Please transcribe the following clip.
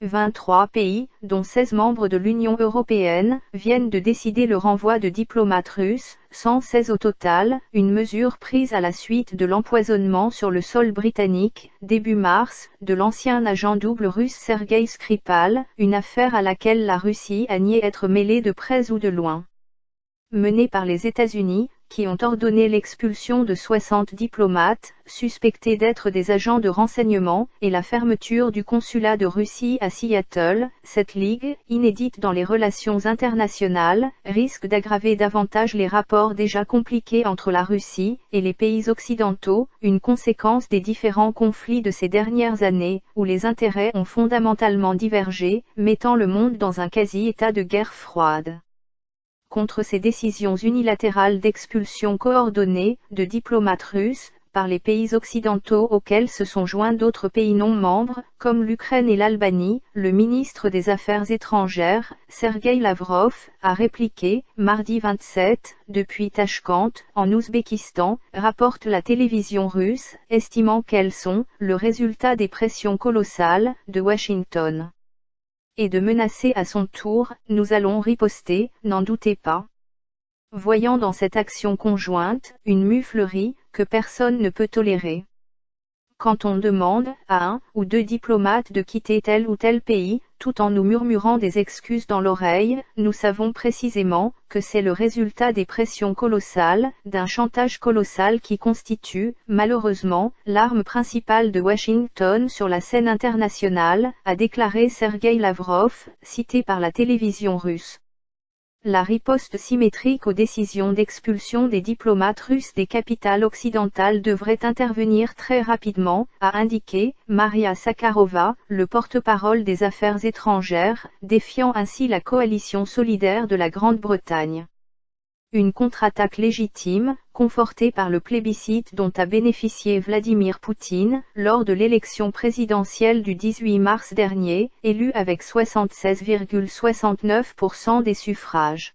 23 pays, dont 16 membres de l'Union européenne, viennent de décider le renvoi de diplomates russes, 116 au total, une mesure prise à la suite de l'empoisonnement sur le sol britannique, début mars, de l'ancien agent double russe Sergueï Skripal, une affaire à laquelle la Russie a nié être mêlée de près ou de loin. Menée par les États-Unis, qui ont ordonné l'expulsion de 60 diplomates, suspectés d'être des agents de renseignement, et la fermeture du consulat de Russie à Seattle, cette ligue, inédite dans les relations internationales, risque d'aggraver davantage les rapports déjà compliqués entre la Russie et les pays occidentaux, une conséquence des différents conflits de ces dernières années, où les intérêts ont fondamentalement divergé, mettant le monde dans un quasi-état de guerre froide. Contre ces décisions unilatérales d'expulsion coordonnée de diplomates russes, par les pays occidentaux auxquels se sont joints d'autres pays non membres, comme l'Ukraine et l'Albanie, le ministre des Affaires étrangères, Sergueï Lavrov, a répliqué, mardi 27, depuis Tachkent, en Ouzbékistan, rapporte la télévision russe, estimant qu'elles sont le résultat des pressions colossales de Washington. Et de menacer à son tour, nous allons riposter, n'en doutez pas. Voyant dans cette action conjointe, une muflerie, que personne ne peut tolérer. Quand on demande à un ou deux diplomates de quitter tel ou tel pays, tout en nous murmurant des excuses dans l'oreille, nous savons précisément que c'est le résultat des pressions colossales, d'un chantage colossal qui constitue, malheureusement, l'arme principale de Washington sur la scène internationale, a déclaré Sergueï Lavrov, cité par la télévision russe. La riposte symétrique aux décisions d'expulsion des diplomates russes des capitales occidentales devrait intervenir très rapidement, a indiqué Maria Zakharova, le porte-parole des Affaires étrangères, défiant ainsi la coalition solidaire de la Grande-Bretagne. Une contre-attaque légitime, confortée par le plébiscite dont a bénéficié Vladimir Poutine, lors de l'élection présidentielle du 18 mars dernier, élu avec 76,69% des suffrages.